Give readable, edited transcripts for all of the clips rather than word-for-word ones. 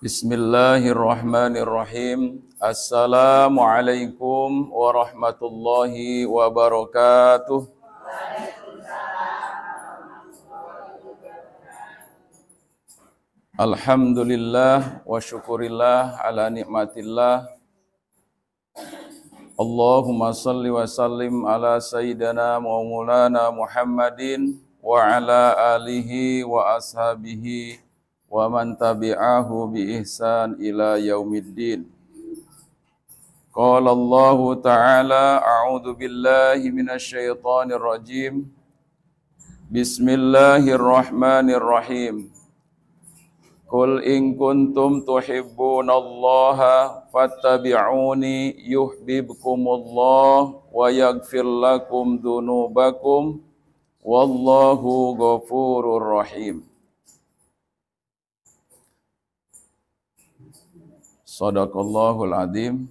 Bismillahirrahmanirrahim. Assalamualaikum warahmatullahi wabarakatuh. Alhamdulillah wa syukurillah ala nikmatillah. Allahumma salli wa sallim ala sayyidina wa maulana Muhammadin wa ala alihi wa ashabihi wa man tabi'ahu bi ihsan ila yaumiddin. Qala Allah Ta'ala a'udzu billahi minasy syaithanir rajim. Bismillahirrahmanirrahim. Qul in kuntum tuhibbunallaha fattabi'uni yuhibbukumullah wa yaghfir lakum dzunubakum wallahu ghafurur rahim. Shadaqallahul Adzim.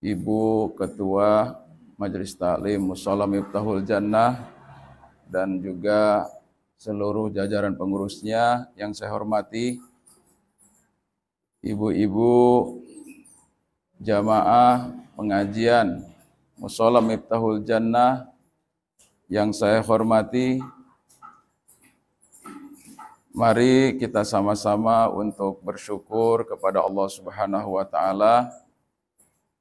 Ibu Ketua Majelis Taklim Mushola Miftahul Jannah dan juga seluruh jajaran pengurusnya yang saya hormati, ibu-ibu jamaah pengajian Mushola Miftahul Jannah yang saya hormati, mari kita sama-sama untuk bersyukur kepada Allah Subhanahu wa Ta'ala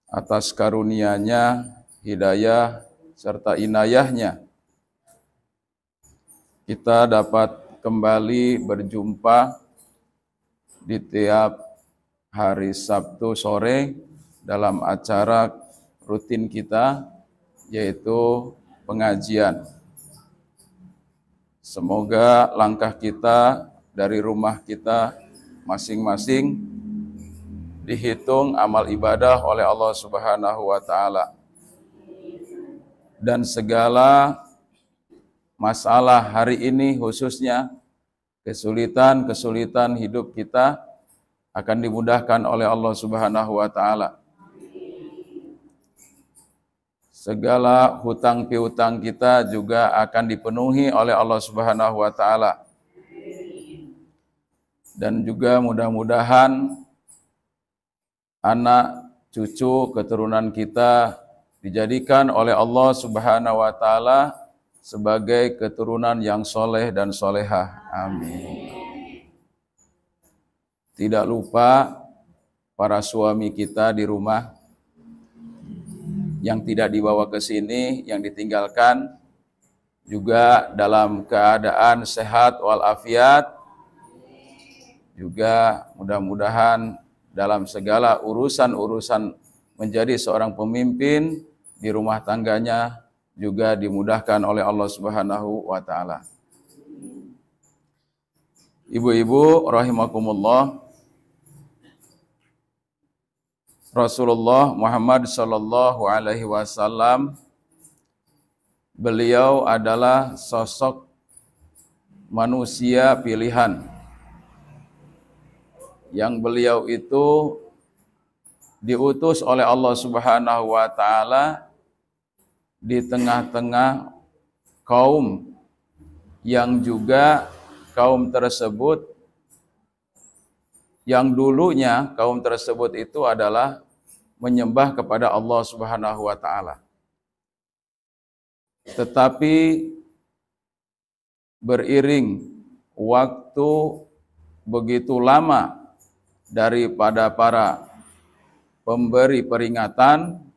atas karunia-Nya, hidayah serta inayahnya. Kita dapat kembali berjumpa di tiap hari Sabtu sore dalam acara rutin kita, yaitu pengajian. Semoga langkah kita dari rumah kita masing-masing dihitung amal ibadah oleh Allah Subhanahu wa Ta'ala. Dan segala masalah hari ini, khususnya kesulitan-kesulitan hidup kita, akan dimudahkan oleh Allah Subhanahu wa Ta'ala. Segala hutang piutang kita juga akan dipenuhi oleh Allah Subhanahu wa Ta'ala. Dan juga mudah-mudahan anak, cucu, keturunan kita dijadikan oleh Allah Subhanahu wa Ta'ala sebagai keturunan yang soleh dan solehah. Amin. Tidak lupa para suami kita di rumah yang tidak dibawa ke sini, yang ditinggalkan, juga dalam keadaan sehat walafiat, juga mudah-mudahan dalam segala urusan-urusan menjadi seorang pemimpin di rumah tangganya juga dimudahkan oleh Allah Subhanahu wa Ta'ala. Ibu-ibu rahimakumullah, Rasulullah Muhammad sallallahu alaihi wasallam, beliau adalah sosok manusia pilihan yang beliau itu diutus oleh Allah Subhanahu wa Ta'ala di tengah-tengah kaum yang juga kaum tersebut, yang dulunya kaum tersebut itu adalah menyembah kepada Allah Subhanahu wa Ta'ala. Tetapi beriring waktu begitu lama daripada para pemberi peringatan,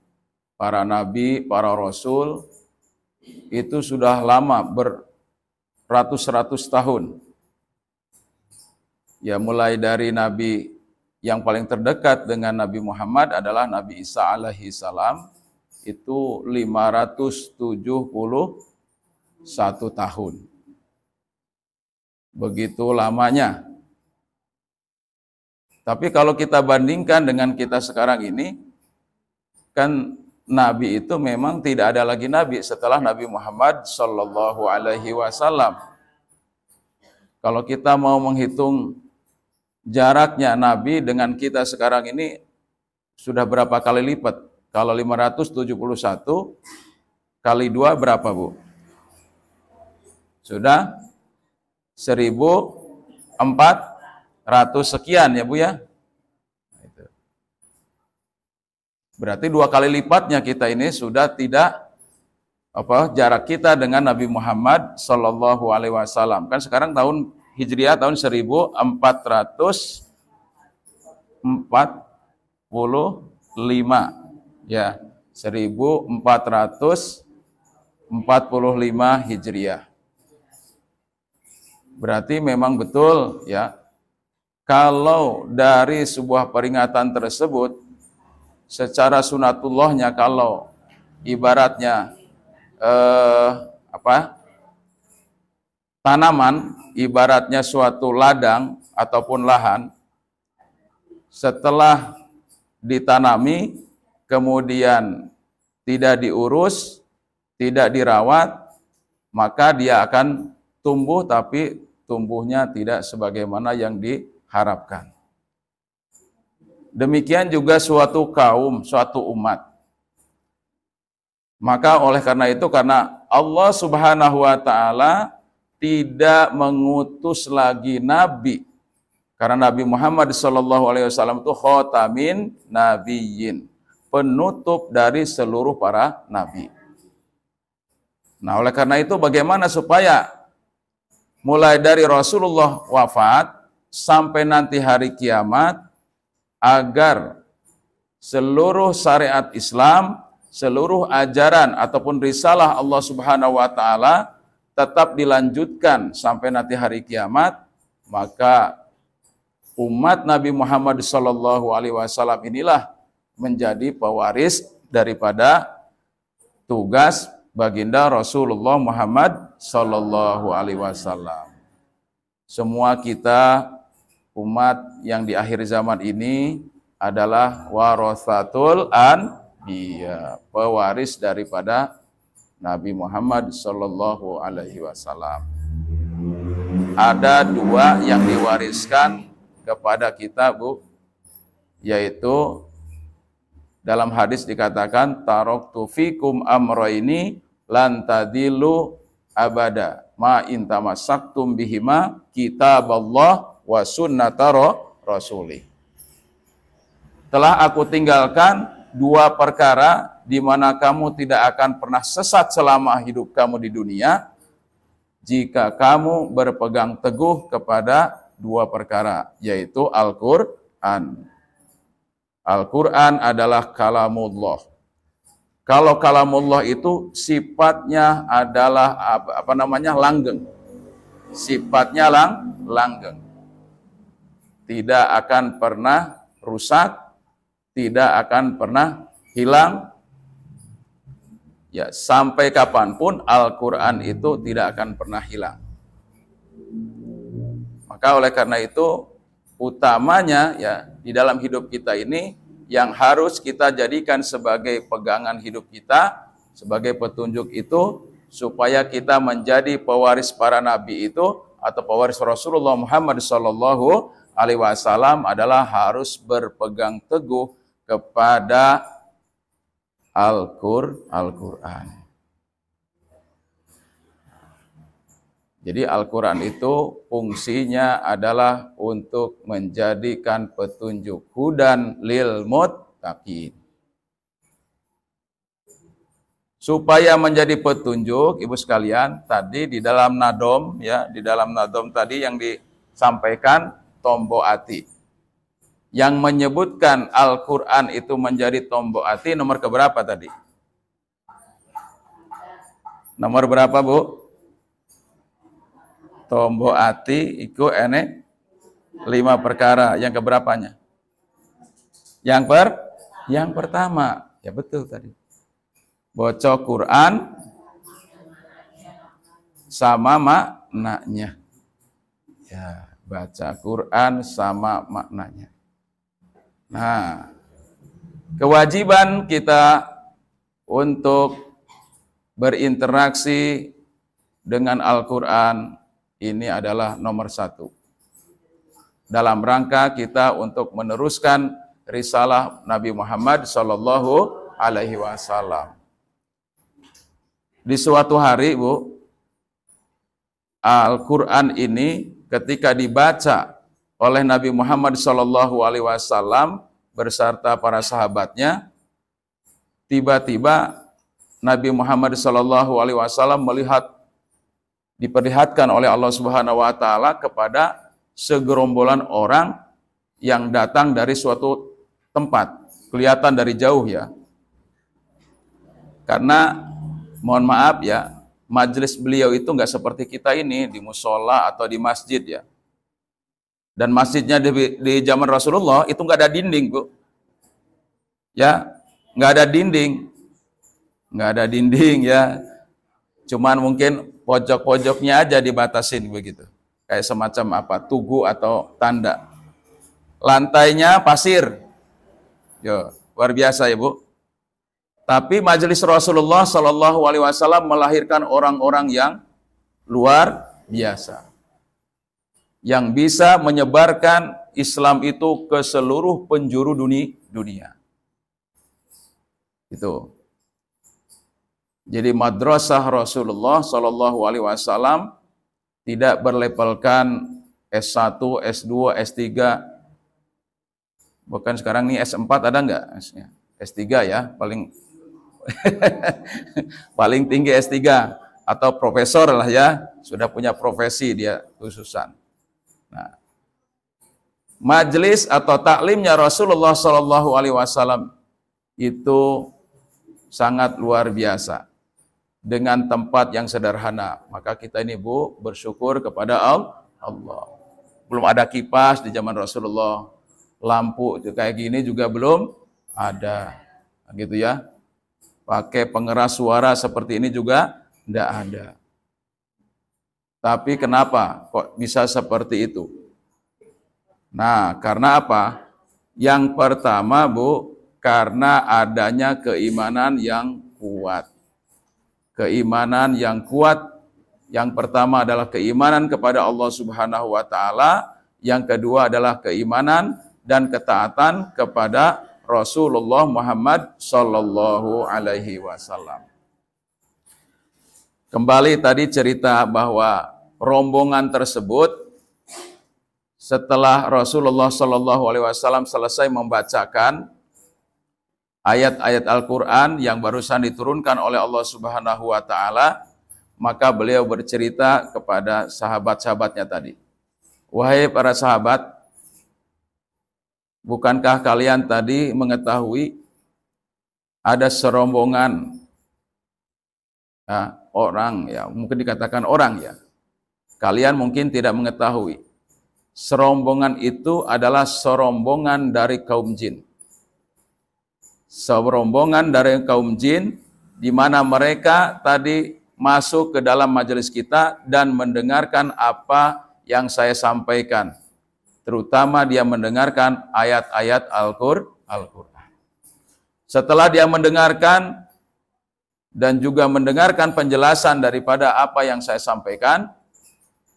para nabi, para rasul, itu sudah lama, beratus-ratus tahun. Ya, mulai dari nabi yang paling terdekat dengan Nabi Muhammad adalah Nabi Isa alaihi salam, itu 571 tahun. Begitu lamanya. Tapi kalau kita bandingkan dengan kita sekarang ini, kan Nabi itu memang tidak ada lagi Nabi setelah Nabi Muhammad Sallallahu Alaihi Wasallam. Kalau kita mau menghitung jaraknya Nabi dengan kita sekarang ini, sudah berapa kali lipat? Kalau 571 kali 2 berapa, Bu? Sudah 1040 ratus sekian ya Bu ya. Berarti 2 kali lipatnya kita ini sudah tidak jarak kita dengan Nabi Muhammad Shallallahu Alaihi Wasallam. Kan sekarang tahun Hijriah tahun 1445 ya, 1445 Hijriah. Berarti memang betul ya, kalau dari sebuah peringatan tersebut secara sunatullahnya, kalau ibaratnya tanaman, ibaratnya suatu ladang ataupun lahan, setelah ditanami kemudian tidak diurus, tidak dirawat, maka dia akan tumbuh, tapi tumbuhnya tidak sebagaimana yang diharapkan. Demikian juga suatu kaum, suatu umat. Maka oleh karena itu, karena Allah Subhanahu wa Ta'ala tidak mengutus lagi nabi, karena Nabi Muhammad Shallallahu Alaihi Wasallam itu khotamin nabiyyin, penutup dari seluruh para nabi. Nah, oleh karena itu bagaimana supaya mulai dari Rasulullah wafat sampai nanti hari kiamat, agar seluruh syariat Islam, seluruh ajaran ataupun risalah Allah Subhanahu wa Ta'ala tetap dilanjutkan sampai nanti hari kiamat, maka umat Nabi Muhammad Shallallahu Alaihi Wasallam inilah menjadi pewaris daripada tugas baginda Rasulullah Muhammad Shallallahu Alaihi Wasallam. Semua kita umat yang di akhir zaman ini adalah warasatul anbiya, pewaris daripada Nabi Muhammad Shallallahu Alaihi Wasallam. Ada 2 yang diwariskan kepada kita Bu, yaitu dalam hadis dikatakan taraktu fikum amrayni lan tadillu abada ma in tamassaktum bihima kitaballah wa sunnata rasulih. Telah aku tinggalkan 2 perkara di mana kamu tidak akan pernah sesat selama hidup kamu di dunia, jika kamu berpegang teguh kepada 2 perkara, yaitu Al-Qur'an. Al-Qur'an adalah kalamullah. Kalau kalamullah itu sifatnya adalah langgeng. Sifatnya langgeng. Tidak akan pernah rusak, tidak akan pernah hilang. Ya, sampai kapanpun Al-Qur'an itu tidak akan pernah hilang. Maka oleh karena itu utamanya ya di dalam hidup kita ini yang harus kita jadikan sebagai pegangan hidup kita, sebagai petunjuk itu, supaya kita menjadi pewaris para nabi itu atau pewaris Rasulullah Muhammad Shallallahu Alaihi Wasallam adalah harus berpegang teguh kepada Al-Qur'an. Jadi Al-Qur'an itu fungsinya adalah untuk menjadikan petunjuk hudan lil muttaqin. Supaya menjadi petunjuk, Ibu sekalian, tadi di dalam nadom ya, di dalam nadom tadi yang disampaikan tombok ati. Yang menyebutkan Al-Qur'an itu menjadi tombok ati nomor keberapa tadi? Nomor berapa, Bu? Tombok ati iku enek 5 perkara. Yang keberapanya? Yang pertama. Ya betul tadi. Baca Quran sama maknanya. Ya, baca Quran sama maknanya. Nah, kewajiban kita untuk berinteraksi dengan Al-Quran ini adalah nomor 1. Dalam rangka kita untuk meneruskan risalah Nabi Muhammad Sallallahu Alaihi Wasallam. Di suatu hari, Bu, Al-Quran ini ketika dibaca oleh Nabi Muhammad SAW beserta para sahabatnya. Tiba-tiba Nabi Muhammad SAW melihat, diperlihatkan oleh Allah Subhanahu wa taala kepada segerombolan orang yang datang dari suatu tempat, kelihatan dari jauh ya. Karena mohon maaf ya, majelis beliau itu nggak seperti kita ini di musola atau di masjid ya. Dan masjidnya di zaman Rasulullah itu nggak ada dinding, Bu. Ya, nggak ada dinding. Nggak ada dinding ya. Cuman mungkin pojok-pojoknya aja dibatasin begitu. Kayak semacam apa? Tugu atau tanda. Lantainya pasir. Yo, luar biasa ya, Bu. Tapi majelis Rasulullah SAW melahirkan orang-orang yang luar biasa. Yang bisa menyebarkan Islam itu ke seluruh penjuru dunia. Itu. Jadi madrasah Rasulullah SAW tidak berlevelkan S1, S2, S3. Bukan sekarang nih S4 ada nggak? S3 ya, paling paling tinggi S3 atau profesor lah ya, sudah punya profesi dia khususan. Nah, majelis atau taklimnya Rasulullah SAW itu sangat luar biasa dengan tempat yang sederhana. Maka kita ini, Bu, bersyukur kepada Allah. Belum ada kipas di zaman Rasulullah, lampu kayak gini juga belum ada, gitu ya. Pakai pengeras suara seperti ini juga tidak ada. Tapi kenapa kok bisa seperti itu? Nah, karena apa? Yang pertama, Bu, karena adanya keimanan yang kuat. Keimanan yang kuat, yang pertama adalah keimanan kepada Allah Subhanahu wa taala, yang kedua adalah keimanan dan ketaatan kepada Rasulullah Muhammad sallallahu alaihi wasallam. Kembali tadi cerita bahwa rombongan tersebut setelah Rasulullah sallallahu alaihi wasallam selesai membacakan ayat-ayat Al-Quran yang barusan diturunkan oleh Allah Subhanahu wa taala, maka beliau bercerita kepada sahabat-sahabatnya tadi. Wahai para sahabat, bukankah kalian tadi mengetahui ada serombongan orang ya, mungkin dikatakan orang ya. Kalian mungkin tidak mengetahui. Serombongan itu adalah serombongan dari kaum jin. Serombongan dari kaum jin, di mana mereka tadi masuk ke dalam majelis kita dan mendengarkan apa yang saya sampaikan. Terutama dia mendengarkan ayat-ayat Al-Quran. Setelah dia mendengarkan dan juga mendengarkan penjelasan daripada apa yang saya sampaikan,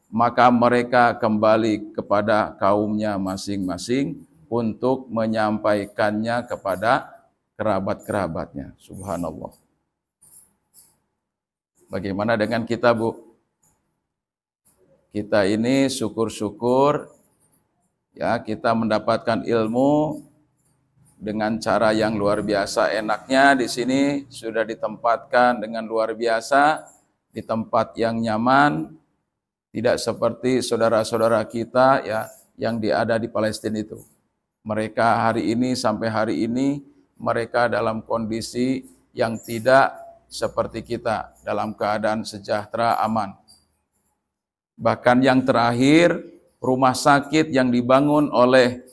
maka mereka kembali kepada kaumnya masing-masing untuk menyampaikannya kepada kerabat-kerabatnya. Subhanallah. Bagaimana dengan kita, Bu? Kita ini syukur-syukur ya, kita mendapatkan ilmu dengan cara yang luar biasa. Enaknya di sini sudah ditempatkan dengan luar biasa, di tempat yang nyaman, tidak seperti saudara-saudara kita ya yang ada di Palestina itu. Mereka hari ini sampai hari ini mereka dalam kondisi yang tidak seperti kita, dalam keadaan sejahtera, aman. Bahkan yang terakhir, rumah sakit yang dibangun oleh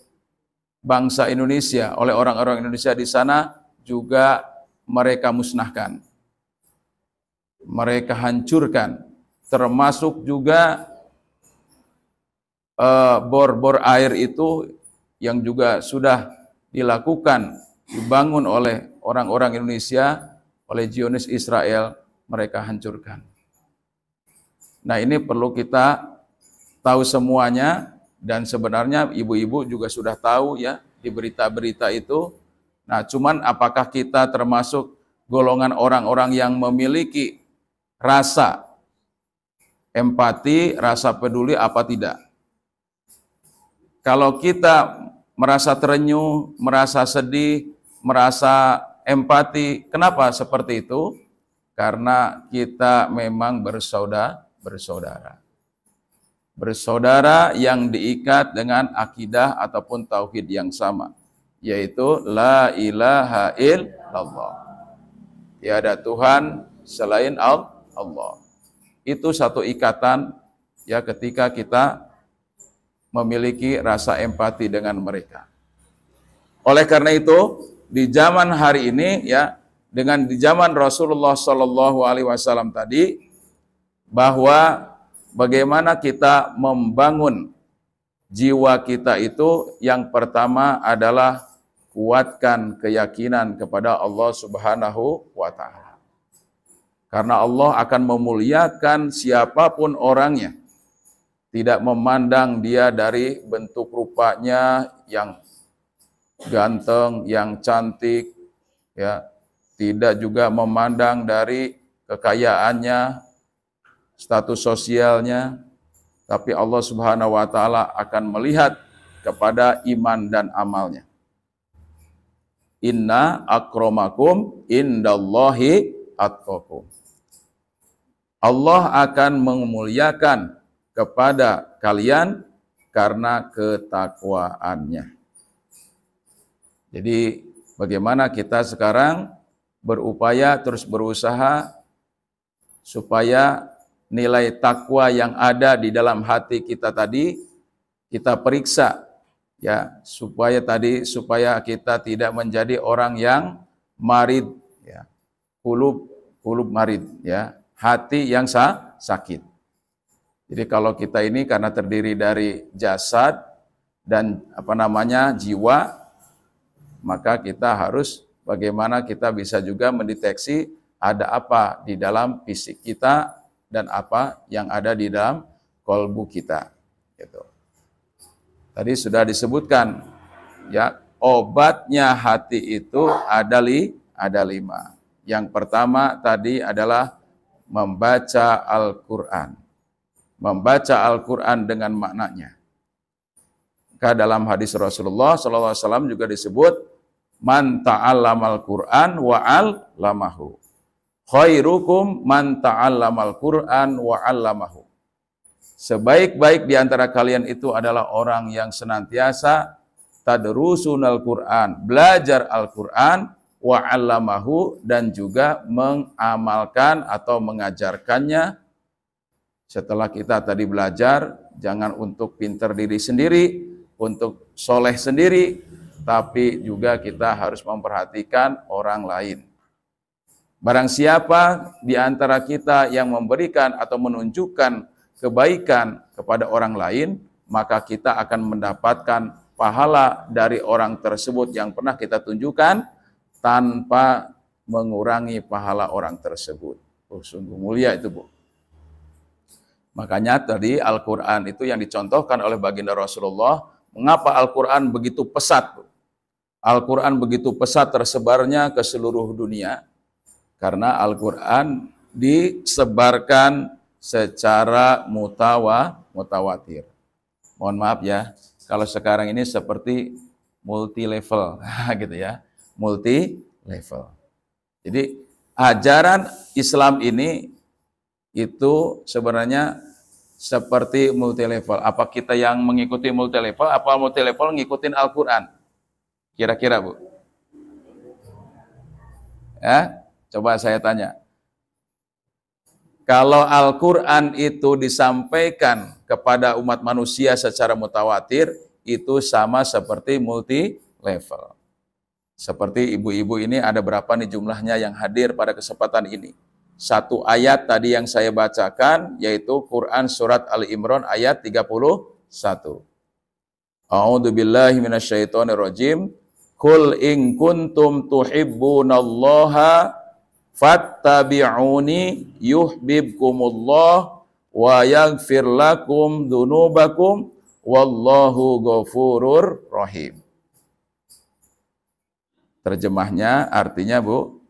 bangsa Indonesia, oleh orang-orang Indonesia di sana, juga mereka musnahkan. Mereka hancurkan, termasuk juga bor-bor air itu yang juga sudah dilakukan, dibangun oleh orang-orang Indonesia, oleh Zionis Israel, mereka hancurkan. Nah, ini perlu kita tahu semuanya, dan sebenarnya ibu-ibu juga sudah tahu ya di berita-berita itu. Nah, cuman apakah kita termasuk golongan orang-orang yang memiliki rasa empati, rasa peduli apa tidak? Kalau kita merasa terenyuh, merasa sedih, merasa empati, kenapa seperti itu? Karena kita memang bersaudara. Bersaudara yang diikat dengan akidah ataupun tauhid yang sama, yaitu la ilaha illallah. Tiada Tuhan selain Allah. Itu satu ikatan ya ketika kita memiliki rasa empati dengan mereka. Oleh karena itu, di zaman hari ini ya, dengan di zaman Rasulullah Shallallahu Alaihi Wasallam tadi, bahwa bagaimana kita membangun jiwa kita itu, yang pertama adalah kuatkan keyakinan kepada Allah Subhanahu wa Ta'ala. Karena Allah akan memuliakan siapapun orangnya, tidak memandang dia dari bentuk rupanya yang ganteng, yang cantik, ya, tidak juga memandang dari kekayaannya, status sosialnya, tapi Allah Subhanahu wa Ta'ala akan melihat kepada iman dan amalnya. Inna akramakum indallahi atqakum. Allah akan memuliakan kepada kalian karena ketakwaannya. Jadi bagaimana kita sekarang berupaya terus berusaha supaya nilai takwa yang ada di dalam hati kita tadi kita periksa ya, supaya kita tidak menjadi orang yang marid ya, kulub marid ya, hati yang sakit. Jadi kalau kita ini karena terdiri dari jasad dan jiwa, maka kita harus bagaimana kita bisa juga mendeteksi ada apa di dalam fisik kita dan apa yang ada di dalam kolbu kita. Gitu. Tadi sudah disebutkan, ya, obatnya hati itu ada 5. Yang pertama tadi adalah membaca Al-Quran. Membaca Al-Quran dengan maknanya. Maka dalam hadis Rasulullah SAW juga disebut, man ta'allamal Qur'an wa 'allamahu. Khairukum man ta'allamal Qur'an wa 'allamahu. Sebaik-baik di antara kalian itu adalah orang yang senantiasa tadrusunal Qur'an, belajar Al-Quran, wa 'allamahu, dan juga mengamalkan atau mengajarkannya. Setelah kita tadi belajar, jangan untuk pintar diri sendiri, untuk soleh sendiri, tapi juga kita harus memperhatikan orang lain. Barang siapa di antara kita yang memberikan atau menunjukkan kebaikan kepada orang lain, maka kita akan mendapatkan pahala dari orang tersebut yang pernah kita tunjukkan tanpa mengurangi pahala orang tersebut. Oh, sungguh mulia itu, Bu. Makanya tadi Al-Quran itu yang dicontohkan oleh baginda Rasulullah. Mengapa Al-Quran begitu pesat? Al-Quran begitu pesat tersebarnya ke seluruh dunia. Karena Al-Quran disebarkan secara mutawatir. Mohon maaf ya, kalau sekarang ini seperti multi level, gitu ya, multi level. Jadi ajaran Islam ini itu sebenarnya seperti multi level. Apa kita yang mengikuti multi level? Apa multi level ngikutin Al-Quran? Kira-kira, Bu? Ya, coba saya tanya. Kalau Al-Quran itu disampaikan kepada umat manusia secara mutawatir, itu sama seperti multi level. Seperti ibu-ibu ini ada berapa nih jumlahnya yang hadir pada kesempatan ini? Satu ayat tadi yang saya bacakan, yaitu Quran Surat Ali Imran ayat 31. A'udzu billahi minasyaitonir rajim. Qul in kuntum tuhibbunallaha fattabi'uni yuhibbukumullah wa yaghfir lakum dzunubakum wallahu ghafurur rahim. Terjemahnya artinya, Bu,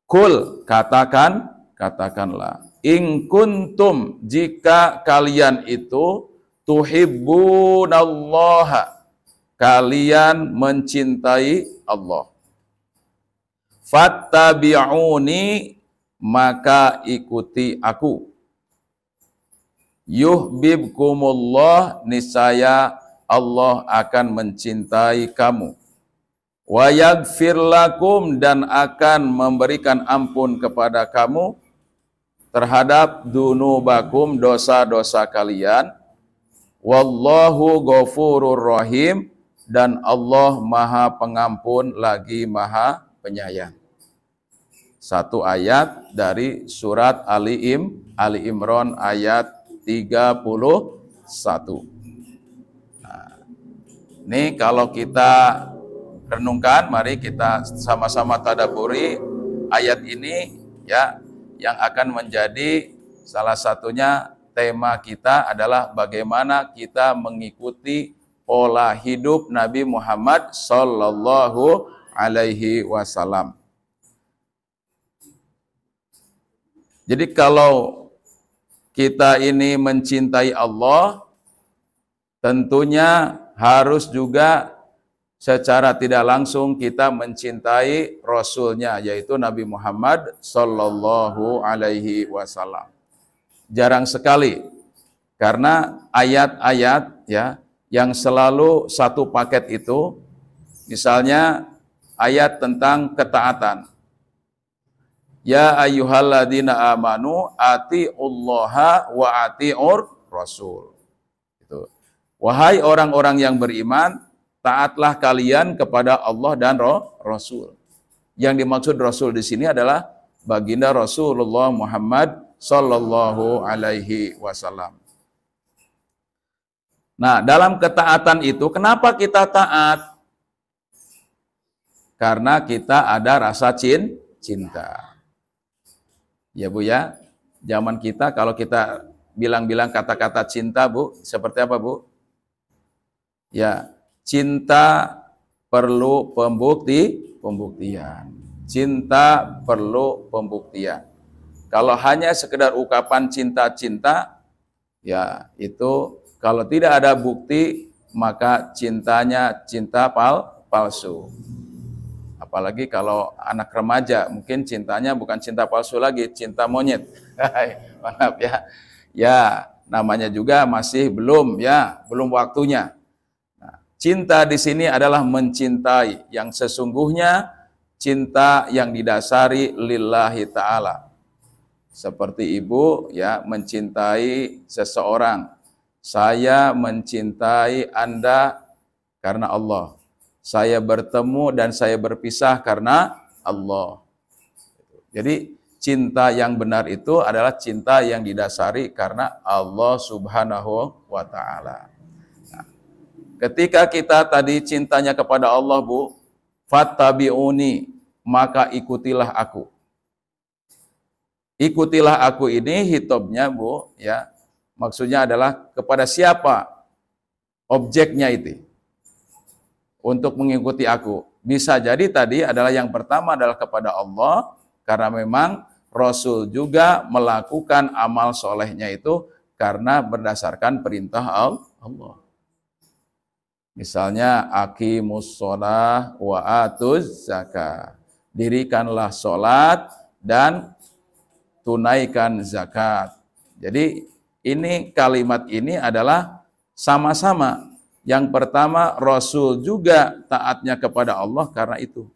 kul, katakanlah, in kuntum, jika kalian itu tuhibbunallaha, kalian mencintai Allah. Fattabi'uni, maka ikuti aku. Yuhibbukumullah, niscaya Allah akan mencintai kamu. Wa yaghfir lakum, dan akan memberikan ampun kepada kamu terhadap dunubakum, dosa-dosa kalian. Wallahu ghafurur rahim, dan Allah Maha Pengampun lagi Maha Penyayang. Satu ayat dari surat Ali Imran ayat 31. Nah, ini kalau kita renungkan, mari kita sama-sama tadabburi ayat ini ya, yang akan menjadi salah satunya tema kita adalah bagaimana kita mengikuti pola hidup Nabi Muhammad sallallahu alaihi wasallam. Jadi kalau kita ini mencintai Allah, tentunya harus juga secara tidak langsung kita mencintai Rasulnya, yaitu Nabi Muhammad sallallahu alaihi wasallam. Jarang sekali, karena ayat-ayat ya yang selalu satu paket itu, misalnya ayat tentang ketaatan. Ya ayyuhalladzina amanu atiullaha wa atiur rasul. Itu. Wahai orang-orang yang beriman, taatlah kalian kepada Allah dan Rasul. Yang dimaksud Rasul di sini adalah baginda Rasulullah Muhammad sallallahu alaihi wasallam. Nah, dalam ketaatan itu kenapa kita taat? Karena kita ada rasa cinta. Ya Bu ya, zaman kita kalau kita bilang-bilang kata-kata cinta Bu, seperti apa Bu? Ya, cinta perlu pembuktian. Cinta perlu pembuktian. Kalau hanya sekedar ucapan cinta-cinta, ya itu kalau tidak ada bukti, maka cintanya cinta palsu. Apalagi kalau anak remaja, mungkin cintanya bukan cinta palsu lagi, cinta monyet. Maaf ya. Ya, namanya juga masih belum waktunya. Nah, cinta di sini adalah mencintai yang sesungguhnya, cinta yang didasari lillahi ta'ala. Seperti ibu ya mencintai seseorang. Saya mencintai Anda karena Allah. Saya bertemu dan saya berpisah karena Allah. Jadi cinta yang benar itu adalah cinta yang didasari karena Allah Subhanahu wa ta'ala. Nah, ketika kita tadi cintanya kepada Allah Bu, fattabi'uni, maka ikutilah aku. Ikutilah aku ini hitobnya Bu ya. Maksudnya adalah kepada siapa objeknya itu untuk mengikuti aku. Bisa jadi tadi adalah yang pertama adalah kepada Allah, karena memang Rasul juga melakukan amal solehnya itu karena berdasarkan perintah Allah. Misalnya aqimus sholah wa atuz zakah. Dirikanlah sholat dan tunaikan zakat. Jadi ini kalimat ini adalah sama-sama. Yang pertama, Rasul juga taatnya kepada Allah karena itu.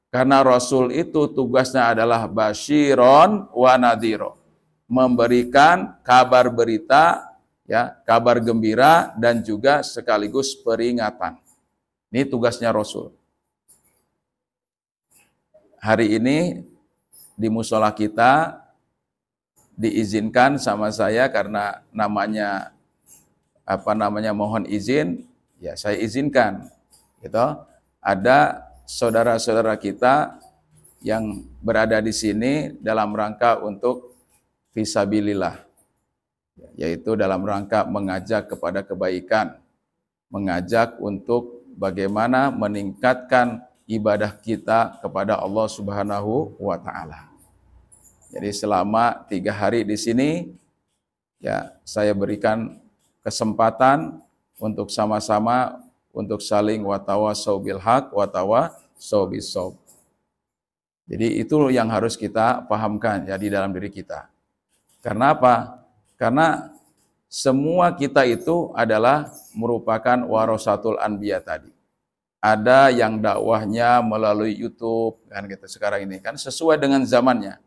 Karena Rasul itu tugasnya adalah basyiron wa nadhiro, memberikan kabar berita, ya, kabar gembira dan juga sekaligus peringatan. Ini tugasnya Rasul. Hari ini di musola kita diizinkan sama saya karena namanya mohon izin, ya saya izinkan. Gitu. Ada saudara-saudara kita yang berada di sini dalam rangka untuk fisabilillah, yaitu dalam rangka mengajak kepada kebaikan, mengajak untuk bagaimana meningkatkan ibadah kita kepada Allah Subhanahu wa ta'ala. Jadi selama 3 hari di sini, ya saya berikan kesempatan untuk sama-sama untuk saling watawasau bil haq watawasau bis shaubr. Jadi itu yang harus kita pahamkan ya di dalam diri kita. Karena apa? Karena semua kita itu adalah merupakan warasatul anbiya tadi. Ada yang dakwahnya melalui YouTube kan gitu sekarang ini kan sesuai dengan zamannya.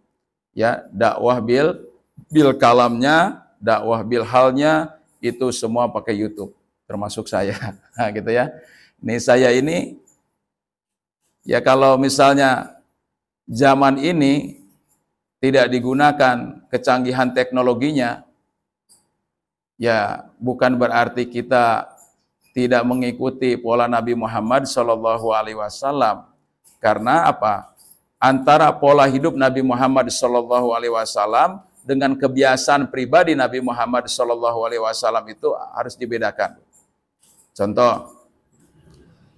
Ya, dakwah bil kalamnya, dakwah bil halnya itu semua pakai YouTube, termasuk saya. Nah, gitu ya. Ini saya ini ya kalau misalnya zaman ini tidak digunakan kecanggihan teknologinya, ya bukan berarti kita tidak mengikuti pola Nabi Muhammad SAW. Karena apa? Antara pola hidup Nabi Muhammad SAW dengan kebiasaan pribadi Nabi Muhammad SAW itu harus dibedakan. Contoh,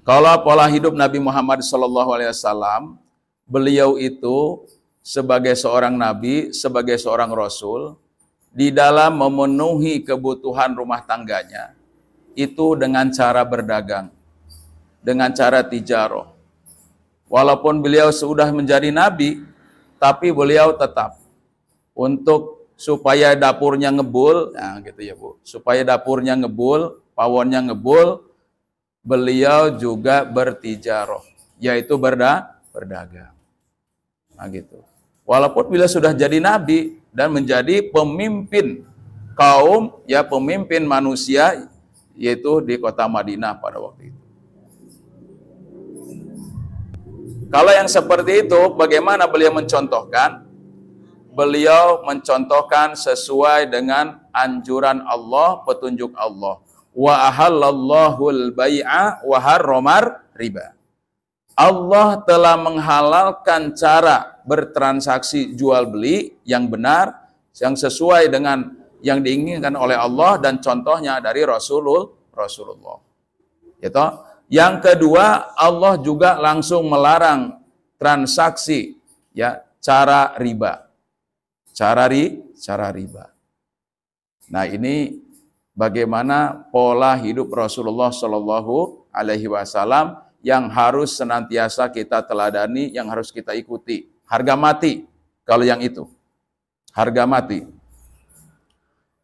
kalau pola hidup Nabi Muhammad SAW, beliau itu sebagai seorang nabi, sebagai seorang rasul, di dalam memenuhi kebutuhan rumah tangganya, itu dengan cara berdagang, dengan cara tijaroh. Walaupun beliau sudah menjadi nabi, tapi beliau tetap untuk supaya dapurnya ngebul, nah gitu ya Bu, supaya dapurnya ngebul, pawonnya ngebul, beliau juga bertijaroh, yaitu berdagang. Nah gitu. Walaupun beliau sudah jadi nabi dan menjadi pemimpin kaum, ya pemimpin manusia, yaitu di kota Madinah pada waktu itu. Kalau yang seperti itu, bagaimana beliau mencontohkan? Beliau mencontohkan sesuai dengan anjuran Allah, petunjuk Allah. Wa ahallallahul bai'a wa harramar riba. Allah telah menghalalkan cara bertransaksi jual beli yang benar, yang sesuai dengan yang diinginkan oleh Allah dan contohnya dari Rasulullah. Gitu. Yang kedua, Allah juga langsung melarang transaksi ya cara riba. Cara riba. Nah, ini bagaimana pola hidup Rasulullah Shallallahu alaihi wasallam yang harus senantiasa kita teladani, yang harus kita ikuti. Harga mati kalau yang itu. Harga mati.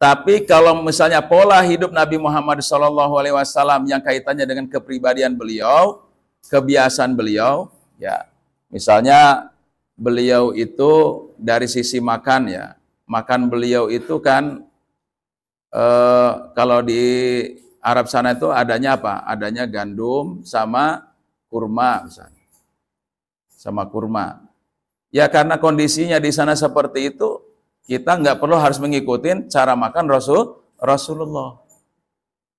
Tapi kalau misalnya pola hidup Nabi Muhammad SAW yang kaitannya dengan kepribadian beliau, kebiasaan beliau, ya misalnya beliau itu dari sisi makan ya, makan beliau itu kan kalau di Arab sana itu adanya apa? Adanya gandum sama kurma misalnya, sama kurma. Ya karena kondisinya di sana seperti itu, kita nggak perlu harus mengikuti cara makan Rasulullah.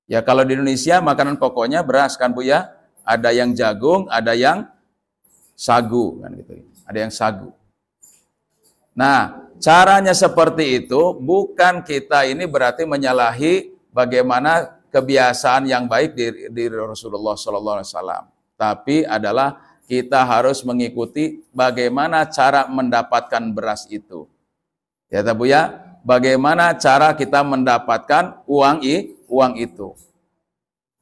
Ya kalau di Indonesia makanan pokoknya beras kan Bu ya, ada yang jagung, ada yang sagu kan gitu. Ada yang sagu. Nah, caranya seperti itu bukan kita ini berarti menyalahi bagaimana kebiasaan yang baik di Rasulullah SAW. Tapi adalah kita harus mengikuti bagaimana cara mendapatkan beras itu. Ya Bu ya, bagaimana cara kita mendapatkan uang itu.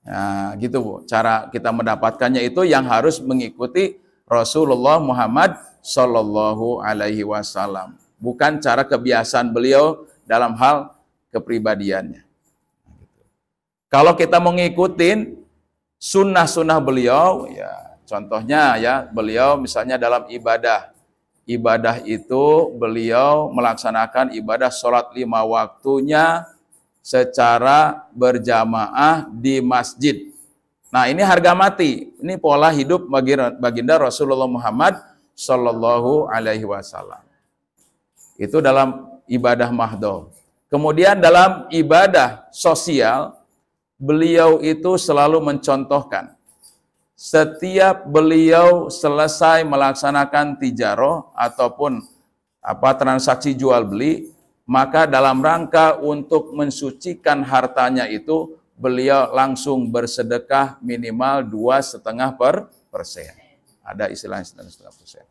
Nah, gitu Bu. Cara kita mendapatkannya itu yang harus mengikuti Rasulullah Muhammad Sallallahu alaihi wasallam. Bukan cara kebiasaan beliau dalam hal kepribadiannya. Kalau kita mengikuti sunnah-sunnah beliau, ya contohnya ya beliau misalnya dalam ibadah. Ibadah itu beliau melaksanakan ibadah sholat 5 waktunya secara berjamaah di masjid. Nah ini harga mati. Ini pola hidup baginda Rasulullah Muhammad Sallallahu alaihi wasallam. Itu dalam ibadah mahdoh. Kemudian dalam ibadah sosial, beliau itu selalu mencontohkan. Setiap beliau selesai melaksanakan tijaroh ataupun transaksi jual beli, maka dalam rangka untuk mensucikan hartanya itu beliau langsung bersedekah minimal 2,5%. Ada istilahnya 2,5%.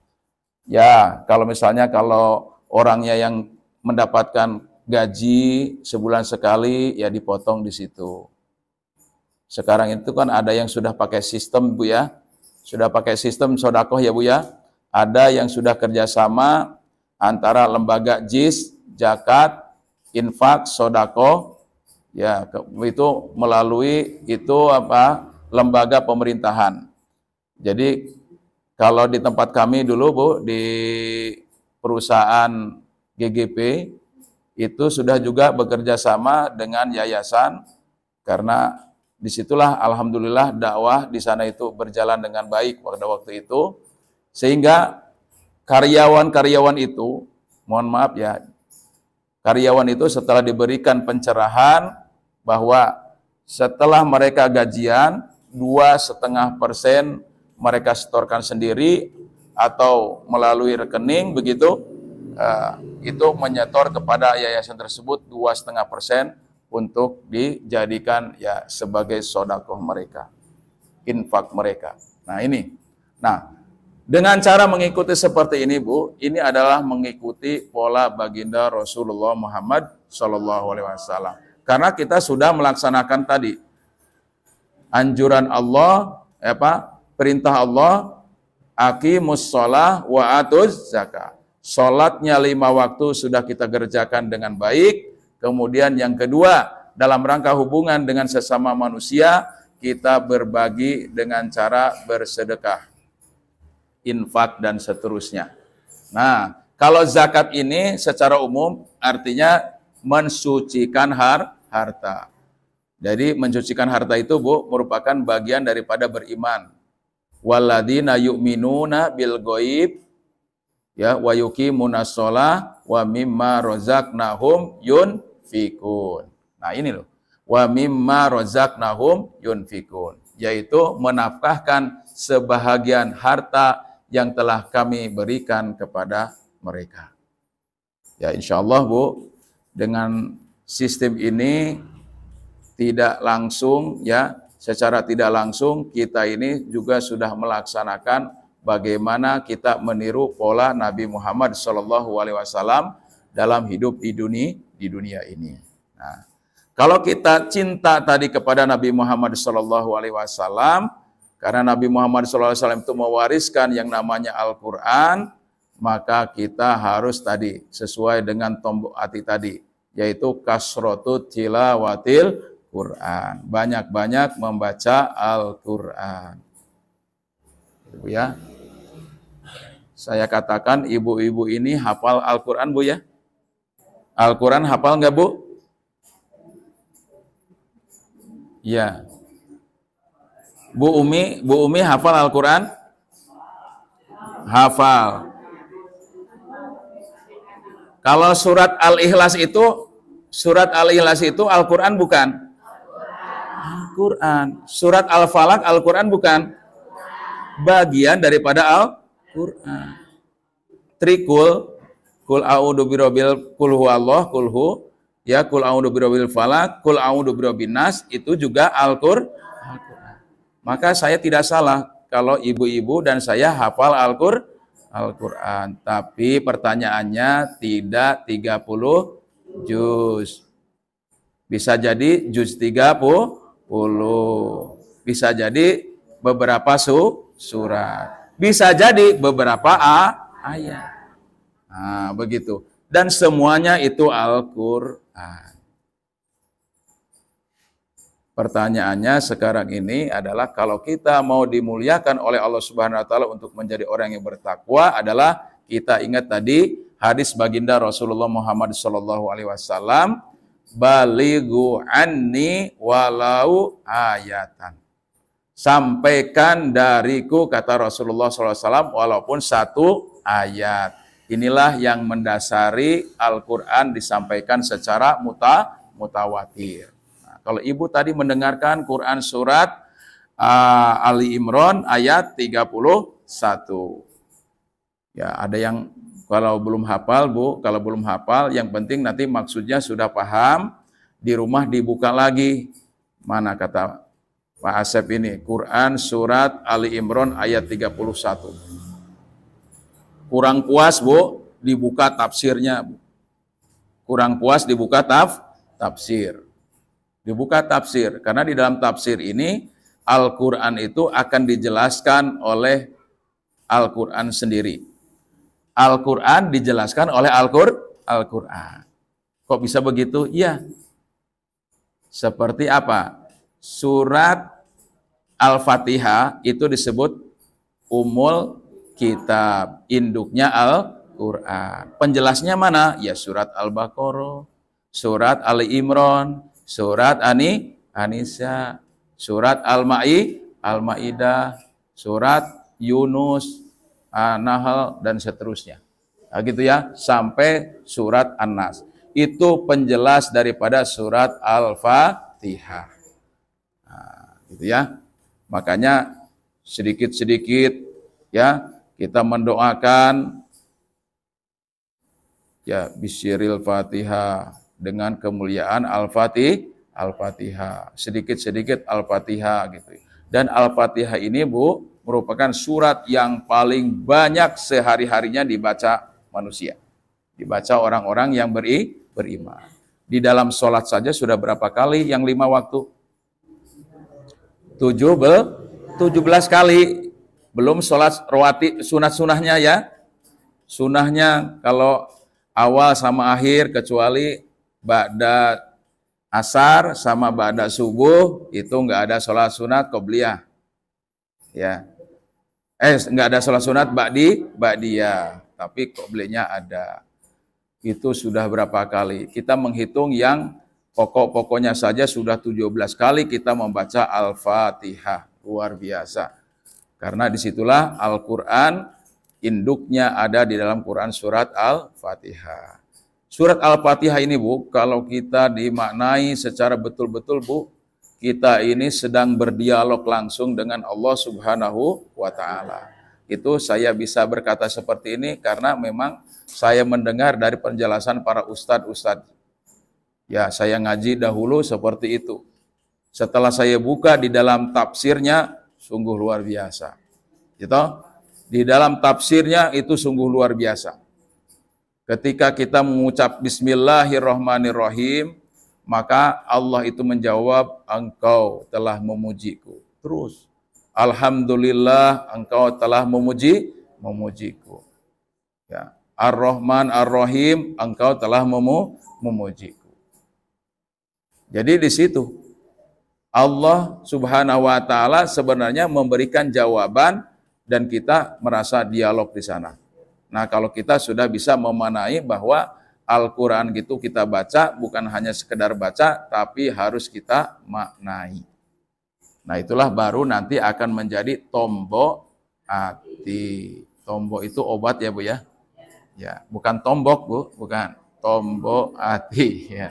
Ya, kalau misalnya kalau orangnya yang mendapatkan gaji sebulan sekali ya dipotong di situ. Sekarang itu kan ada yang sudah pakai sistem Bu ya, sudah pakai sistem sodakoh ya Bu ya. Ada yang sudah kerjasama antara lembaga JIS, zakat, infak, sodakoh, ya itu melalui itu lembaga pemerintahan. Jadi kalau di tempat kami dulu Bu di perusahaan GGP itu sudah juga bekerja sama dengan yayasan karena disitulah alhamdulillah dakwah di sana itu berjalan dengan baik pada waktu itu, sehingga karyawan-karyawan itu, mohon maaf ya, karyawan itu setelah diberikan pencerahan bahwa setelah mereka gajian 2,5% mereka setorkan sendiri atau melalui rekening begitu, itu menyetor kepada yayasan tersebut 2,5% untuk dijadikan ya sebagai sodakoh mereka, infak mereka. Nah ini, dengan cara mengikuti seperti ini Bu, ini adalah mengikuti pola baginda Rasulullah Muhammad SAW. Karena kita sudah melaksanakan tadi anjuran Allah, perintah Allah, aqimus shalah wa atuz zakah. Salatnya 5 waktu sudah kita kerjakan dengan baik. Kemudian yang kedua, dalam rangka hubungan dengan sesama manusia, kita berbagi dengan cara bersedekah, infak, dan seterusnya. Nah, kalau zakat ini secara umum artinya mensucikan harta. Jadi mensucikan harta itu Bu, merupakan bagian daripada beriman. Walladzina yu'minuna bil ghaib ya wa yuqimunas shalah wa mimma razaqnahum yunfikun. Nah ini loh, wa mimma razaqnahum yunfikun, yaitu menafkahkan sebahagian harta yang telah kami berikan kepada mereka. Ya insyaallah Bu, dengan sistem ini tidak langsung ya, secara tidak langsung kita ini juga sudah melaksanakan bagaimana kita meniru pola Nabi Muhammad SAW dalam hidup di dunia ini. Nah, kalau kita cinta tadi kepada Nabi Muhammad SAW, karena Nabi Muhammad SAW itu mewariskan yang namanya Al-Quran, maka kita harus tadi sesuai dengan tombok hati tadi, yaitu kasrotut tilawatil Quran, banyak-banyak membaca Al-Quran. Ibu ya, saya katakan ibu-ibu ini hafal Al-Quran Bu ya? Al-Quran hafal nggak Bu? Ya. Bu Umi hafal Al-Quran? Hafal. Kalau surat Al-Ikhlas itu Al-Quran bukan? Al-Quran. Surat Al-Falaq Al-Quran bukan? Bagian daripada Al-Quran. Trikul, kul a'udzu birabbil, kul huwallah, kul hu, ya kul a'udzu birabbil falaq, kul a'udzu birabbin nas, itu juga Al-Quran. Maka saya tidak salah kalau ibu-ibu dan saya hafal Al-Quran. Tapi pertanyaannya tidak 30 juz. Bisa jadi juz 30, bisa jadi beberapa surat, bisa jadi beberapa ayat. Nah, begitu. Dan semuanya itu Al-Quran. Pertanyaannya sekarang ini adalah kalau kita mau dimuliakan oleh Allah Subhanahu wa taala untuk menjadi orang yang bertakwa, adalah kita ingat tadi hadis baginda Rasulullah Muhammad SAW, balighu anni walau ayatan. Sampaikan dariku, kata Rasulullah SAW, walaupun 1 ayat. Inilah yang mendasari Al-Quran disampaikan secara mutawatir. Nah, kalau ibu tadi mendengarkan Quran surat Ali Imran ayat 31. Ya, ada yang kalau belum hafal Bu, kalau belum hafal, yang penting nanti maksudnya sudah paham, di rumah dibuka lagi. Mana kata Pak Asep ini, Quran surat Ali Imran ayat 31. Kurang puas Bu, dibuka tafsirnya Bu. kurang puas dibuka tafsir. Dibuka tafsir, karena di dalam tafsir ini Al-Quran itu akan dijelaskan oleh Al-Quran sendiri. Al-Quran dijelaskan oleh Al-Quran. Kok bisa begitu? Iya. Seperti apa? Surat Al-Fatihah itu disebut Ummul Kitab, induknya Al-Quran. Penjelasnya mana? Ya surat Al-Baqarah, surat Ali Imran, surat An-Nisa, surat Al-Maidah, surat Yunus, An-Nahl, dan seterusnya. Nah, gitu ya, sampai surat An-Nas. Itu penjelas daripada surat Al-Fatihah. Nah, gitu ya. Makanya sedikit-sedikit ya kita mendoakan ya bisyiril Fatihah, dengan kemuliaan Al-Fatihah, sedikit-sedikit Al-Fatihah gitu. Dan Al-Fatihah ini Bu merupakan surat yang paling banyak sehari-harinya dibaca manusia, dibaca orang-orang yang beriman. Di dalam sholat saja sudah berapa kali yang 5 waktu? 17 kali. Belum sholat rawatib sunah-sunahnya ya. Sunahnya kalau awal sama akhir kecuali ba'da asar sama ba'da subuh itu enggak ada sholat sunat qobliyah. Ya. Enggak ada sholat sunat ba'diyah, tapi qobliyahnya ada. Itu sudah berapa kali? Kita menghitung yang pokok-pokoknya saja sudah 17 kali kita membaca Al-Fatihah. Luar biasa. Karena disitulah Al-Quran induknya ada di dalam Quran surat Al-Fatihah. Surat Al-Fatihah ini Bu, kalau kita dimaknai secara betul-betul Bu, kita ini sedang berdialog langsung dengan Allah Subhanahu wa Ta'ala. Itu saya bisa berkata seperti ini karena memang saya mendengar dari penjelasan para ustadz-ustadz. Ya, saya ngaji dahulu seperti itu. Setelah saya buka di dalam tafsirnya, sungguh luar biasa. Gitu? Di dalam tafsirnya itu sungguh luar biasa. Ketika kita mengucap Bismillahirrahmanirrahim, maka Allah itu menjawab, engkau telah memujiku. Terus, Alhamdulillah, engkau telah memujiku. Ya. Ar-Rahman, Ar-Rahim, engkau telah memujiku. Jadi di situ, Allah Subhanahu wa Ta'ala sebenarnya memberikan jawaban dan kita merasa dialog di sana. Nah, kalau kita sudah bisa memanai bahwa Al-Quran gitu kita baca, bukan hanya sekedar baca, tapi harus kita maknai. Nah, itulah baru nanti akan menjadi tombok hati. Tombok itu obat ya Bu ya? Ya, bukan tombok Bu, bukan. Tombok hati ya.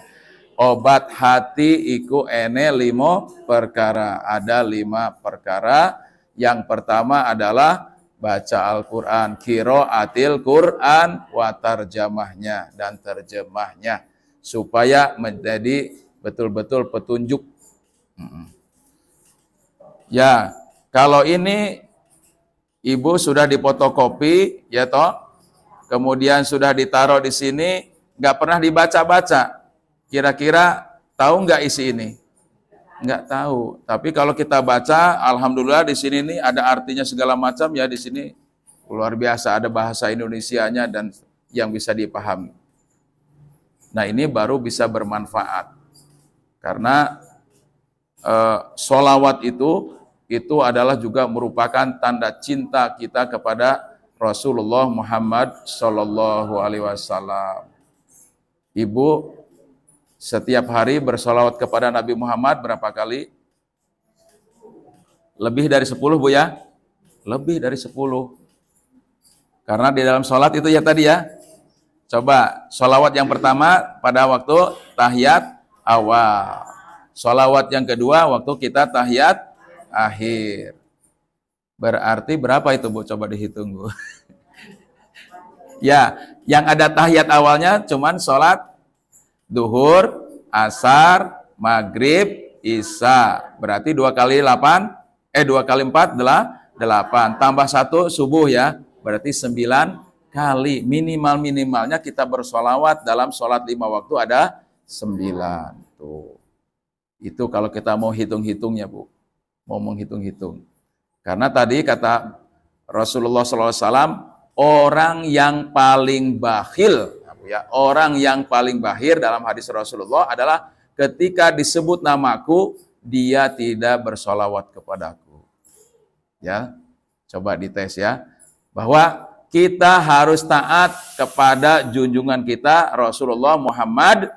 Obat hati iku ene 5 perkara. Ada 5 perkara. Yang pertama adalah baca Al-Quran, qiraatil Quran, wa tarjamahnya dan terjemahnya, supaya menjadi betul-betul petunjuk. Ya, kalau ini Ibu sudah dipotokopi, ya toh, kemudian sudah ditaruh di sini, nggak pernah dibaca-baca. Kira-kira tahu nggak isi ini? Nggak tahu. Tapi kalau kita baca, alhamdulillah di sini nih ada artinya segala macam ya di sini luar biasa, ada bahasa Indonesianya dan yang bisa dipahami. Nah, ini baru bisa bermanfaat. Karena sholawat itu adalah juga merupakan tanda cinta kita kepada Rasulullah Muhammad Sallallahu Alaihi Wasallam. Ibu setiap hari bersolawat kepada Nabi Muhammad berapa kali? Lebih dari 10 Bu ya? Lebih dari 10. Karena di dalam sholat itu ya tadi ya. Coba, sholawat yang pertama pada waktu tahiyat awal. Sholawat yang kedua waktu kita tahiyat akhir. Berarti berapa itu Bu? Coba dihitung Bu. Ya, yang ada tahiyat awalnya cuman sholat duhur, asar, maghrib, isya. Berarti 2 kali 4 adalah 8. Tambah 1 subuh ya. Berarti 9 kali. Minimalnya kita bersolawat dalam sholat 5 waktu ada 9. Tuh. Itu kalau kita mau hitung-hitungnya, Bu. Mau menghitung-hitung. Karena tadi kata Rasulullah SAW, orang yang paling bakhil, ya, orang yang paling bakhil dalam hadis Rasulullah adalah ketika disebut namaku, dia tidak bersolawat kepadaku. Ya, coba dites ya, bahwa kita harus taat kepada junjungan kita Rasulullah Muhammad.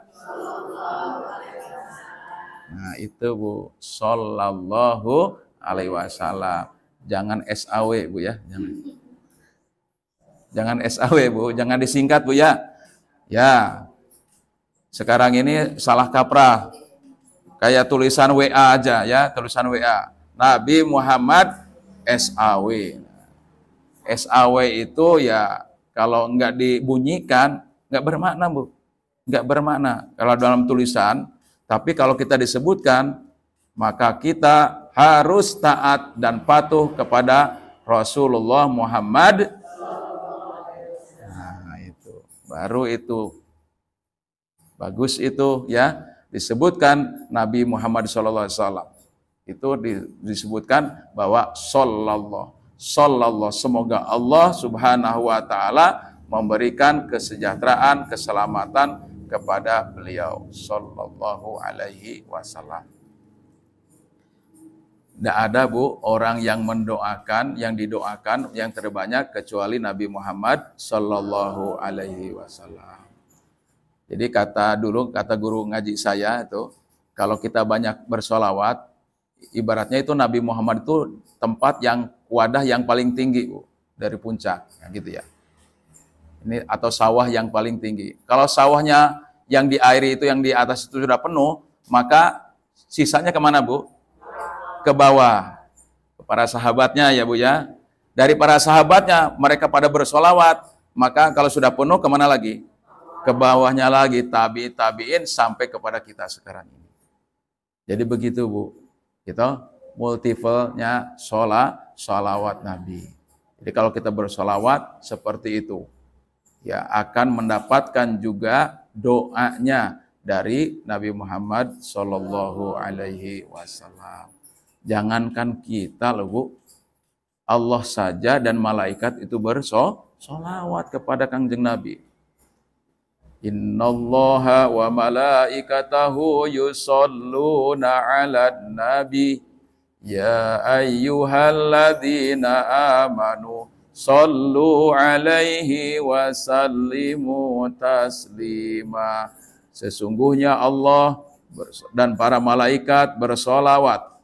Nah itu Bu, sallallahu alaihi wasallam. Jangan SAW Bu ya, jangan SAW Bu, jangan disingkat Bu ya. Ya, sekarang ini salah kaprah, kayak tulisan WA aja ya, tulisan WA. Nabi Muhammad SAW. SAW itu ya kalau nggak dibunyikan nggak bermakna Bu, nggak bermakna kalau dalam tulisan. Tapi kalau kita disebutkan, maka kita harus taat dan patuh kepada Rasulullah Muhammad. Nah itu, baru itu bagus itu ya, disebutkan Nabi Muhammad SAW. Itu disebutkan bahwa sallallahu, semoga Allah Subhanahu wa taala memberikan kesejahteraan, keselamatan kepada beliau sallallahu alaihi wasallam. Tidak ada Bu orang yang mendoakan, yang didoakan yang terbanyak kecuali Nabi Muhammad sallallahu alaihi wasallam. Jadi kata guru ngaji saya itu, kalau kita banyak bersolawat, ibaratnya itu Nabi Muhammad itu tempat yang wadah yang paling tinggi Bu, dari puncak, gitu ya. Ini atau sawah yang paling tinggi. Kalau sawahnya yang diairi itu yang di atas itu sudah penuh, maka sisanya kemana Bu? Ke bawah. Ke para sahabatnya ya Bu ya. Dari para sahabatnya mereka pada bersolawat, maka kalau sudah penuh kemana lagi? Ke bawahnya lagi, tabi'in sampai kepada kita sekarang ini. Jadi begitu Bu. Itu multiple-nya sholawat Nabi. Jadi kalau kita bersolawat seperti itu, ya akan mendapatkan juga doanya dari Nabi Muhammad Sallallahu Alaihi Wasallam. Jangankan kita loh Bu, Allah saja dan malaikat itu bersolawat kepada Kangjeng Nabi. Innallaha wa malaikatahu yusholluna 'alan nabi ya ayyuhalladzina amanu Sallu alaihi wa sallimu taslima. Sesungguhnya Allah dan para malaikat bersolawat,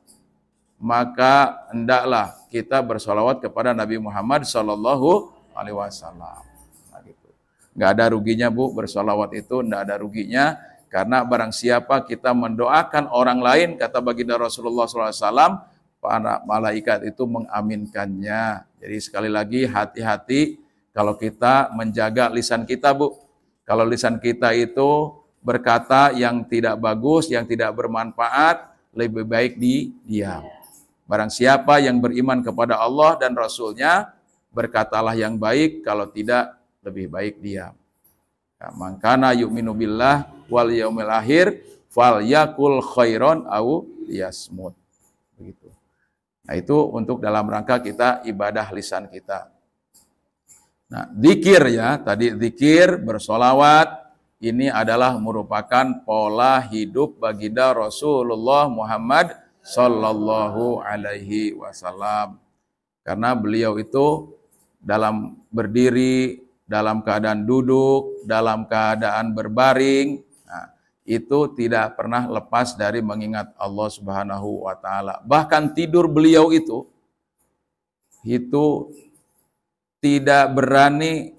maka hendaklah kita bersolawat kepada Nabi Muhammad Sallallahu Alaihi Wasallam. Nah, gitu. Nggak ada ruginya Bu, bersolawat itu nggak ada ruginya, karena barang siapa kita mendoakan orang lain, kata baginda Rasulullah SAW, para malaikat itu mengaminkannya. Jadi sekali lagi hati-hati kalau kita menjaga lisan kita Bu. Kalau lisan kita itu berkata yang tidak bagus, yang tidak bermanfaat, lebih baik diam. Barang siapa yang beriman kepada Allah dan Rasulnya, berkatalah yang baik, kalau tidak lebih baik diam. Ya, man kana yu'minu billah wal yaumil akhir falyakul khairon au liyasmut. Begitu. Nah itu untuk dalam rangka kita ibadah lisan kita. Nah zikir ya, tadi zikir, bersolawat, ini adalah merupakan pola hidup baginda Rasulullah Muhammad Sallallahu Alaihi Wasallam. Karena beliau itu dalam berdiri, dalam keadaan duduk, dalam keadaan berbaring, itu tidak pernah lepas dari mengingat Allah Subhanahu wa taala. Bahkan tidur beliau itu tidak berani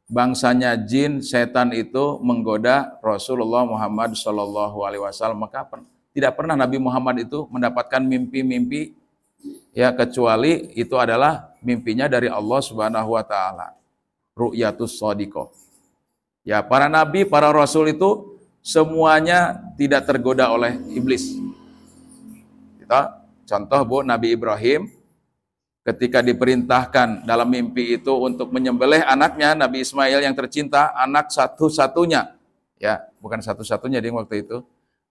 bangsanya jin, setan itu menggoda Rasulullah Muhammad Shallallahu alaihi wasallam. Maka tidak pernah Nabi Muhammad itu mendapatkan mimpi-mimpi ya, kecuali itu adalah mimpinya dari Allah Subhanahu wa taala. Ru'yatus shadiqah. Ya, para nabi, para rasul itu semuanya tidak tergoda oleh iblis. Kita contoh Bu, Nabi Ibrahim ketika diperintahkan dalam mimpi itu untuk menyembelih anaknya Nabi Ismail yang tercinta, anak satu-satunya, ya bukan satu-satunya di waktu itu,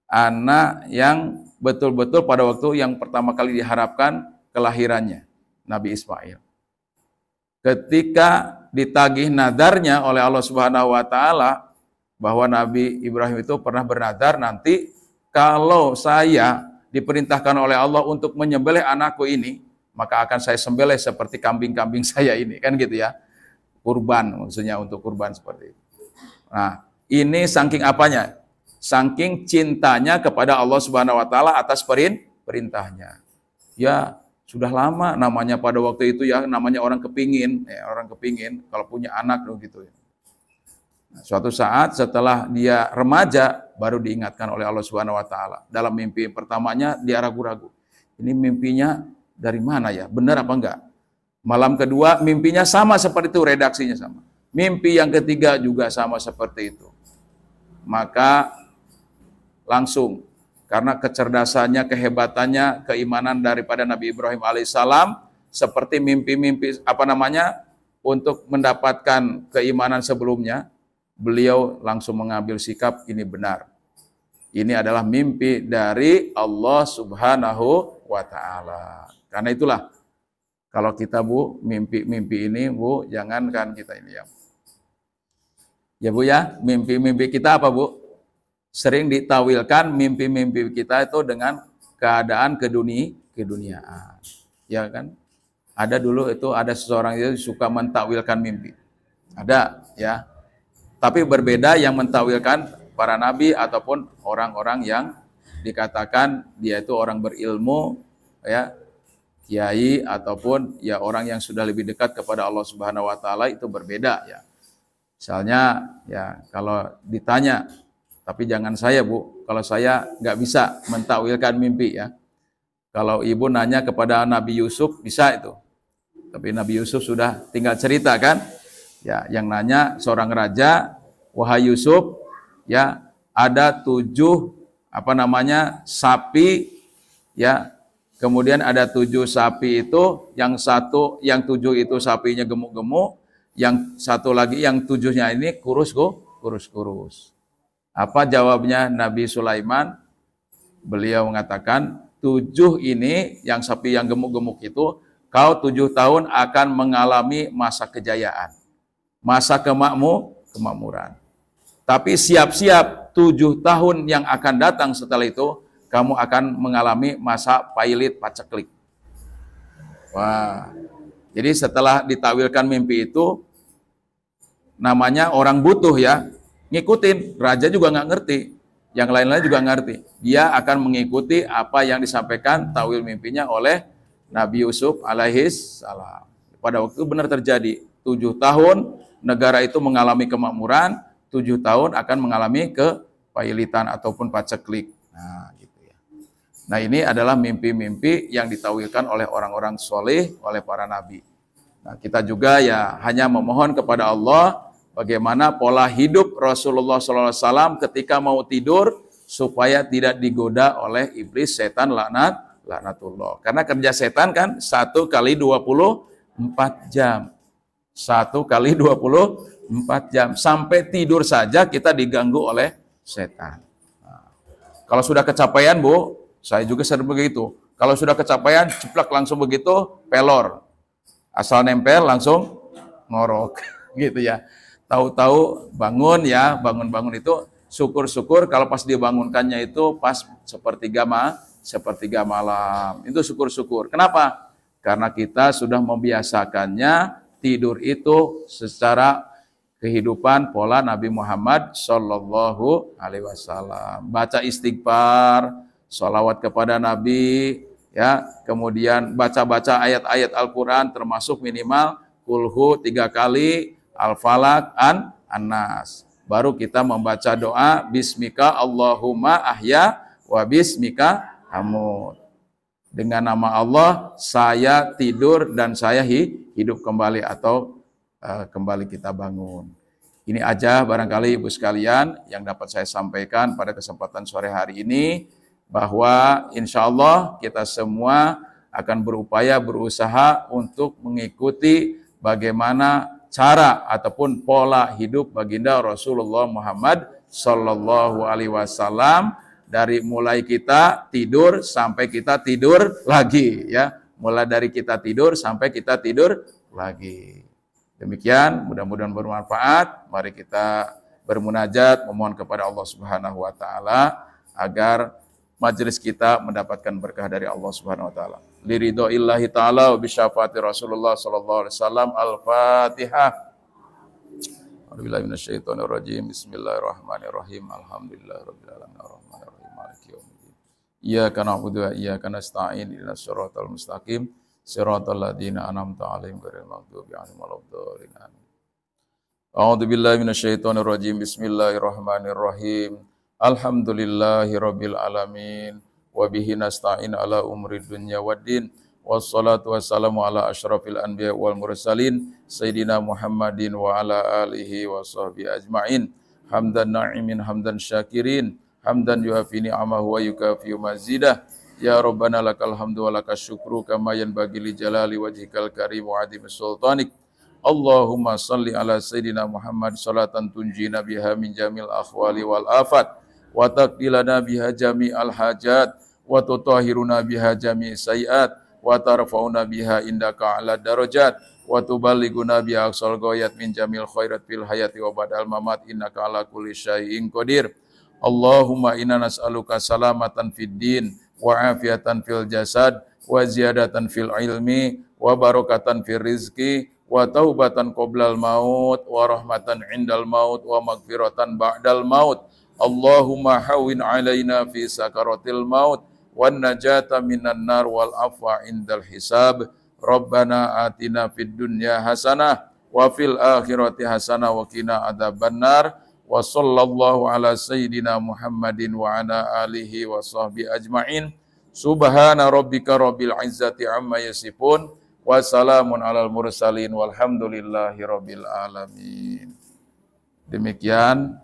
anak yang betul-betul pada waktu yang pertama kali diharapkan kelahirannya, Nabi Ismail. Ketika ditagih nadarnya oleh Allah Subhanahu wa taala bahwa Nabi Ibrahim itu pernah bernadar, nanti kalau saya diperintahkan oleh Allah untuk menyembelih anakku ini, maka akan saya sembelih seperti kambing-kambing saya ini, kan gitu ya. Kurban, maksudnya untuk kurban seperti itu. Nah, ini saking apanya? Saking cintanya kepada Allah Subhanahu wa taala atas perintahnya. Ya, sudah lama namanya pada waktu itu ya, namanya orang kepingin kalau punya anak gitu ya. Nah, suatu saat setelah dia remaja baru diingatkan oleh Allah Subhanahu wa taala. Dalam mimpi pertamanya dia ragu-ragu. Ini mimpinya dari mana ya? Benar apa enggak? Malam kedua mimpinya sama seperti itu, redaksinya sama. Mimpi yang ketiga juga sama seperti itu. Maka langsung, karena kecerdasannya, kehebatannya, keimanan daripada Nabi Ibrahim alaihissalam, seperti mimpi-mimpi untuk mendapatkan keimanan sebelumnya, beliau langsung mengambil sikap ini benar. Ini adalah mimpi dari Allah Subhanahu wa taala. Karena itulah kalau kita Bu, mimpi-mimpi ini Bu, jangankan kita ini ya. Ya Bu ya, mimpi-mimpi kita apa Bu? Sering ditawilkan mimpi-mimpi kita itu dengan keadaan keduniaan. Ya kan? Ada dulu itu ada seseorang itu suka mentawilkan mimpi. Ada ya. Tapi berbeda yang mentawilkan para nabi ataupun orang-orang yang dikatakan dia itu orang berilmu ya, kiai ataupun ya orang yang sudah lebih dekat kepada Allah Subhanahu wa taala, itu berbeda ya. Misalnya ya kalau ditanya, tapi jangan saya Bu, kalau saya nggak bisa mentakwilkan mimpi ya. Kalau ibu nanya kepada Nabi Yusuf bisa itu, tapi Nabi Yusuf sudah tinggal cerita kan. Ya, yang nanya seorang raja, wahai Yusuf, ya ada 7 sapi, ya. Kemudian ada 7 sapi itu, yang 7 itu sapinya gemuk-gemuk, yang satu lagi yang 7-nya ini kurus-kurus. Apa jawabnya Nabi Sulaiman? Beliau mengatakan 7 ini, yang sapi yang gemuk-gemuk itu, kau 7 tahun akan mengalami masa kejayaan, masa kemakmuran. Tapi siap-siap 7 tahun yang akan datang setelah itu, kamu akan mengalami masa pailit paceklik. Wah, jadi setelah ditawilkan mimpi itu, namanya orang butuh ya, ngikutin. Raja juga nggak ngerti, yang lain-lain juga ngerti. Dia akan mengikuti apa yang disampaikan tawil mimpinya oleh Nabi Yusuf alaihis salam. Pada waktu itu benar terjadi. 7 tahun negara itu mengalami kemakmuran, 7 tahun akan mengalami kepailitan ataupun paceklik. Nah, gitu ya. Nah, ini adalah mimpi-mimpi yang ditawilkan oleh orang-orang soleh, oleh para nabi. Nah, kita juga ya hanya memohon kepada Allah bagaimana pola hidup Rasulullah SAW ketika mau tidur supaya tidak digoda oleh iblis, setan, laknatullah. Karena kerja setan kan 1 kali 24 jam. 1 kali 24 jam. Sampai tidur saja kita diganggu oleh setan. Nah, kalau sudah kecapean Bu, saya juga sering begitu. Kalau sudah kecapean, ceplak langsung begitu, pelor. Asal nempel langsung ngorok. Gitu ya. Tahu-tahu bangun ya, bangun-bangun itu syukur-syukur kalau pas dibangunkannya itu pas sepertiga malam. Itu syukur-syukur. Kenapa? Karena kita sudah membiasakannya tidur itu secara kehidupan pola Nabi Muhammad Shallallahu Alaihi Wasallam. Baca istighfar, sholawat kepada Nabi, ya, kemudian baca-baca ayat-ayat Al-Quran termasuk minimal kulhu 3 kali, Al-Falaq, An-Nas. Baru kita membaca doa Bismika Allahumma ahya wa bismika amut. Dengan nama Allah saya tidur dan saya hidup kembali, atau kembali kita bangun. Ini aja barangkali Ibu sekalian yang dapat saya sampaikan pada kesempatan sore hari ini, bahwa insya Allah kita semua akan berusaha untuk mengikuti bagaimana cara ataupun pola hidup baginda Rasulullah Muhammad Sallallahu Alaihi Wasallam dari mulai kita tidur sampai kita tidur lagi, ya, mulai dari kita tidur sampai kita tidur lagi. Demikian, mudah-mudahan bermanfaat. Mari kita bermunajat, memohon kepada Allah Subhanahu Wa Taala agar majelis kita mendapatkan berkah dari Allah Subhanahu Wa Taala. Liridhoillahi Taala wa bisyafaati Rasulullah Sallallahu Alaihi Wasallam. Al-Fatihah. Bismillahirrahmanirrahim. Bismillahirrahmanirrahim. Alhamdulillahirabbil alamin arrahmanirrahim maliki yaumiddin. Iyyaka na'budu wa iyyaka nasta'in ihdinas siratal mustaqim siratal ladzina an'amta 'alaihim ghairil maghdubi 'alaihim waladdallin. A'udzu billahi minasyaitonir rajim. Bismillahirrahmanirrahim. Alhamdulillahirabbil alamin wa bihi nasta'in ala umri dunya waddin. Wassalatu wassalamu ala asyrafil anbiya wal mursalin Sayyidina Muhammadin wa ala alihi wa sahbihi ajma'in. Hamdan na'imin, hamdan syakirin, hamdan yuafi ni'amahu wa yukafi mazidah. Ya Rabbana lakal hamdu wa lakas syukru kama yanbaghi li jalali wajhikal karim wa adhim sultanik. Allahumma salli ala Sayyidina Muhammad salatan tunjina biha min jamil akhwali wal afat wa taqdilana biha jami'al hajat wa tutahhiruna biha jami'is sayiat wa tarfa'una biha indaka ala darajat wa tuballighuna biha aqsal ghayat min jamil khairat fil hayati wa badal mamat innaka ala kulli syai'in qadir. Allahumma inna nas'aluka salamatan fid din wa afiatan fil jasad wa ziyadatan fil ilmi wa barakatan fil rizqi wa taubatan qoblal maut wa rahmatan indal maut wa magfiratan ba'dal maut. Allahumma hawwin alaina fi sakaratil maut wan najata minan nar wal afwa indal hisab. Rabbana atina fid dunya hasanah wa fil akhirati hasanah wa qina adzabannar. Wa sallallahu ala sayyidina Muhammadin wa ala alihi wa sahbihi ajma'in. Subhana rabbika rabbil izzati amma yasifun wa salamun alal mursalin walhamdulillahi rabbil alamin. Demikian,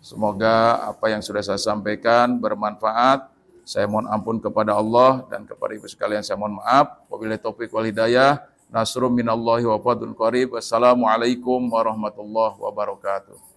semoga apa yang sudah saya sampaikan bermanfaat. Saya mohon ampun kepada Allah dan kepada ibu sekalian saya mohon maaf. Wabillahi taufiq wal hidayah. Nasrun minallahi wa fadlun qarib. Wassalamualaikum warahmatullahi wabarakatuh.